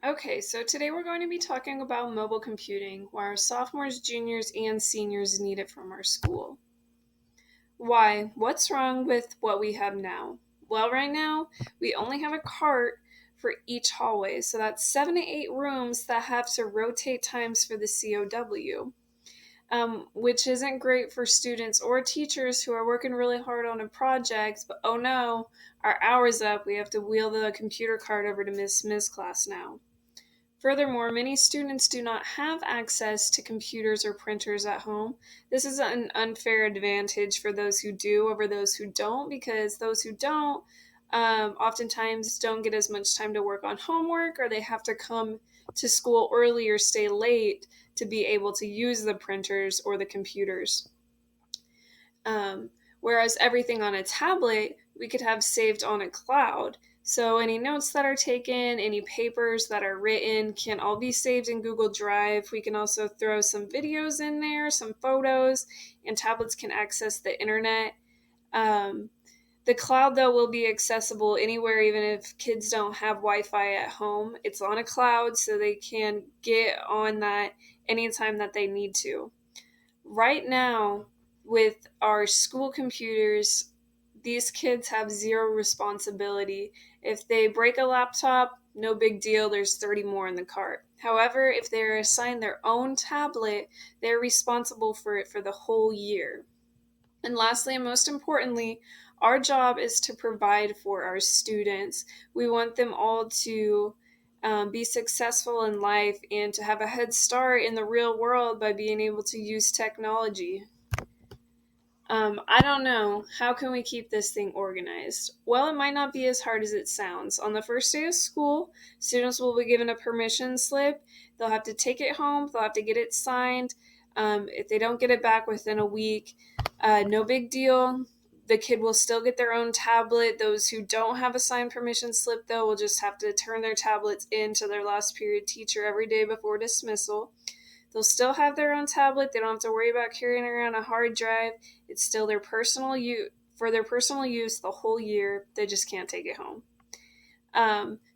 Okay, so today we're going to be talking about mobile computing, why our sophomores, juniors, and seniors need it from our school. Why? What's wrong with what we have now? Well, right now, we only have a cart for each hallway, so that's 7 to 8 rooms that have to rotate times for the COW, which isn't great for students or teachers who are working really hard on a project, but oh no, our hour's up, we have to wheel the computer cart over to Miss Smith's class now. Furthermore, many students do not have access to computers or printers at home. This is an unfair advantage for those who do over those who don't, because those who don't oftentimes don't get as much time to work on homework, or they have to come to school early or stay late to be able to use the printers or the computers. Um, Whereas everything on a tablet we could have saved on a cloud. So any notes that are taken, any papers that are written can all be saved in Google Drive. We can also throw some videos in there, some photos, and tablets can access the internet. Um, the cloud, though, will be accessible anywhere, even if kids don't have Wi Fi at home. It's on a cloud, so they can get on that anytime that they need to. Right now, with our school computers, these kids have zero responsibility. If they break a laptop, no big deal, there's 30 more in the cart. However, if they're assigned their own tablet, they're responsible for it for the whole year. And lastly, and most importantly, our job is to provide for our students. We want them all to be successful in life and to have a head start in the real world by being able to use technology. I don't know. How can we keep this thing organized? Well, it might not be as hard as it sounds. On the first day of school, students will be given a permission slip. They'll have to take it home, they'll have to get it signed. If they don't get it back within a week, no big deal. The kid will still get their own tablet. Those who don't have a signed permission slip, though, will just have to turn their tablets in to their last period teacher every day before dismissal. They'll still have their own tablet. They don't have to worry about carrying around a hard drive. It's still their personal use for their personal use the whole year. They just can't take it home.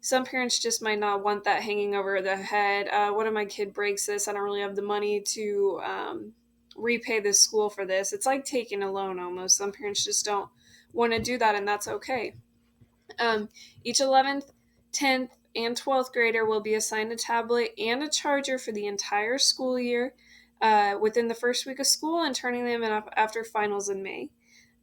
Some parents just might not want that hanging over their head. What if my kid breaks this? I don't really have the money to repay the school for this. It's like taking a loan almost. Some parents just don't want to do that, and that's okay. Each 11th, 10th, and 12th grader will be assigned a tablet and a charger for the entire school year within the first week of school and turning them in after finals in May.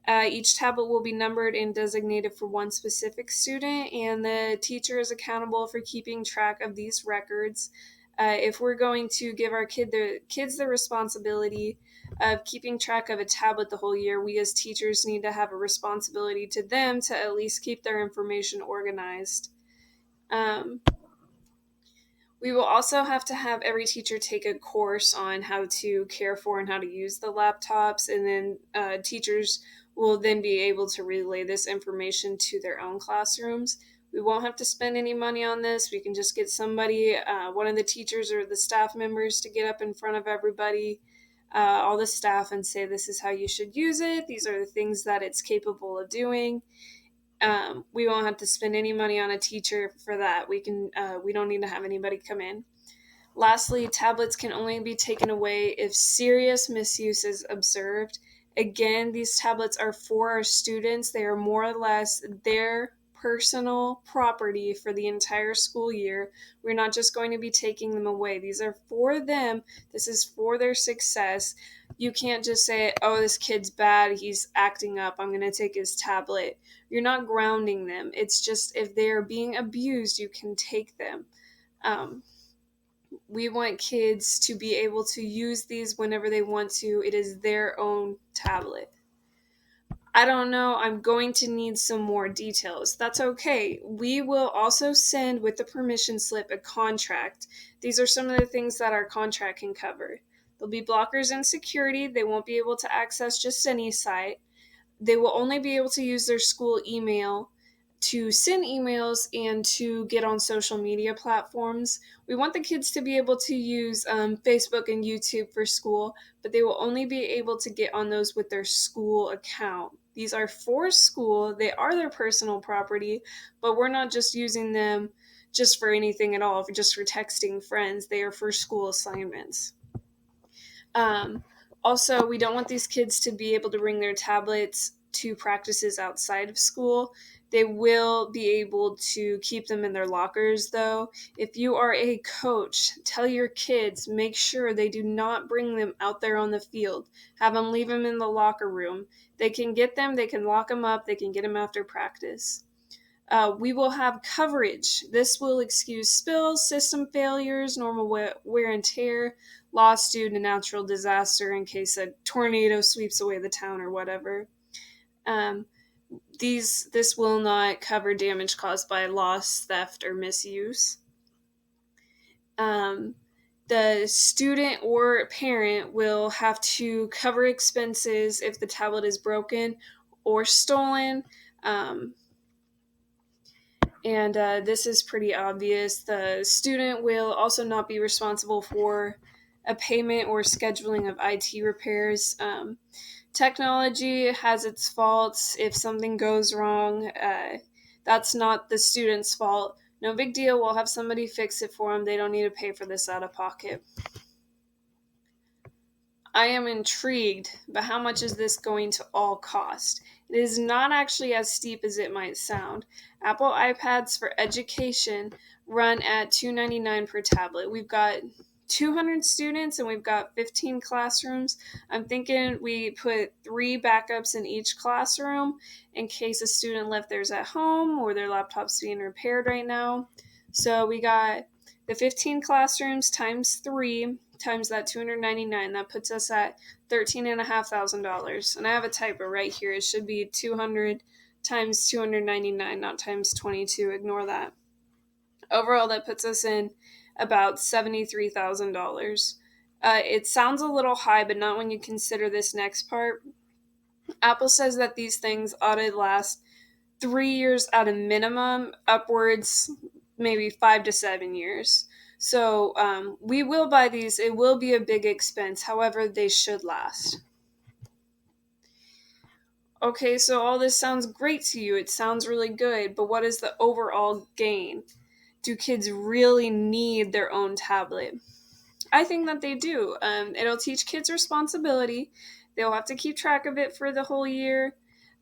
Each tablet will be numbered and designated for one specific student, and the teacher is accountable for keeping track of these records. If we're going to give our kids the responsibility of keeping track of a tablet the whole year, we as teachers need to have a responsibility to them to at least keep their information organized. Um, we will also have to have every teacher take a course on how to care for and how to use the laptops, and then teachers will then be able to relay this information to their own classrooms. We won't have to spend any money on this. We can just get somebody, one of the teachers or the staff members, to get up in front of everybody, all the staff, and say, this is how you should use it. These are the things that it's capable of doing. We won't have to spend any money on a teacher for that. We don't need to have anybody come in. Lastly, tablets can only be taken away if serious misuse is observed. Again, these tablets are for our students. They are more or less their personal property for the entire school year. We're not just going to be taking them away. These are for them. This is for their success. You can't just say, oh, this kid's bad. He's acting up. I'm going to take his tablet. You're not grounding them. It's just if they're being abused, you can take them. Um, we want kids to be able to use these whenever they want to. It is their own tablet. I don't know. I'm going to need some more details. That's okay. We will also send with the permission slip a contract. These are some of the things that our contract can cover. There'll be blockers and security. They won't be able to access just any site. They will only be able to use their school email to send emails and to get on social media platforms. We want the kids to be able to use Facebook and YouTube for school, but they will only be able to get on those with their school account. These are for school, they are their personal property, but we're not just using them just for anything at all, just for texting friends. They are for school assignments. Um, Also, we don't want these kids to be able to bring their tablets to practices outside of school. They will be able to keep them in their lockers, though. If you are a coach, tell your kids, make sure they do not bring them out there on the field. Have them leave them in the locker room. They can get them, they can lock them up, they can get them after practice. We will have coverage. This will excuse spills, system failures, normal wear and tear, loss due to natural disaster in case a tornado sweeps away the town or whatever. Um, this will not cover damage caused by loss, theft, or misuse. Um, the student or parent will have to cover expenses if the tablet is broken or stolen. Um, and this is pretty obvious. The student will also not be responsible for a payment or scheduling of IT repairs. Technology has its faults. If something goes wrong, that's not the student's fault. No big deal. We'll have somebody fix it for them. They don't need to pay for this out of pocket. I am intrigued, but how much is this going to all cost? It is not actually as steep as it might sound. Apple iPads for education run at $299 per tablet. We've got 200 students and we've got 15 classrooms. I'm thinking we put 3 backups in each classroom in case a student left theirs at home or their laptop's being repaired right now. So we got the 15 classrooms times 3 times that $299. That puts us at $13,500. And I have a typo right here. It should be 200 times 299, not times 22. Ignore that. Overall, that puts us in about $73,000. It sounds a little high, but not when you consider this next part. Apple says that these things ought to last 3 years at a minimum, upwards maybe 5 to 7 years. So we will buy these. It will be a big expense. However, they should last. Okay, so all this sounds great to you. It sounds really good, but what is the overall gain? Do kids really need their own tablet? I think that they do. It'll teach kids responsibility. They'll have to keep track of it for the whole year.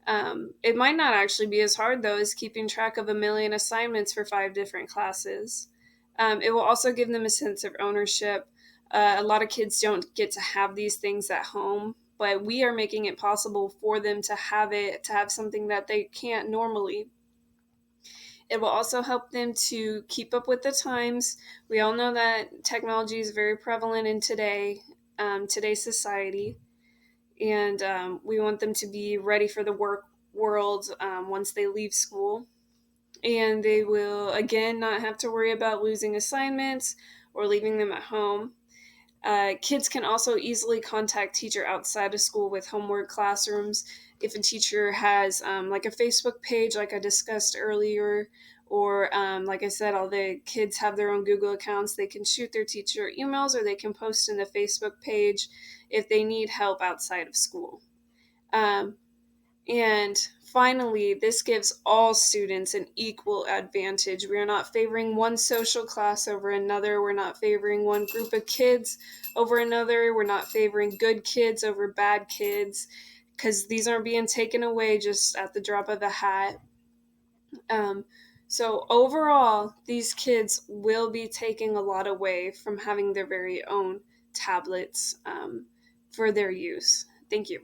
It might not actually be as hard, though, as keeping track of 1,000,000 assignments for 5 different classes. It will also give them a sense of ownership. A lot of kids don't get to have these things at home, but we are making it possible for them to have something that they can't normally. It will also help them to keep up with the times. We all know that technology is very prevalent in today's society, and we want them to be ready for the work world once they leave school. And they will, again, not have to worry about losing assignments or leaving them at home. Kids can also easily contact teacher outside of school with homework classrooms. If a teacher has like a Facebook page, like I discussed earlier, or like I said, all the kids have their own Google accounts, they can shoot their teacher emails or they can post in the Facebook page if they need help outside of school. Um, and finally, this gives all students an equal advantage. We are not favoring one social class over another. We're not favoring one group of kids over another. We're not favoring good kids over bad kids, because these aren't being taken away just at the drop of a hat. Um, so overall, these kids will be taking a lot away from having their very own tablets for their use. Thank you.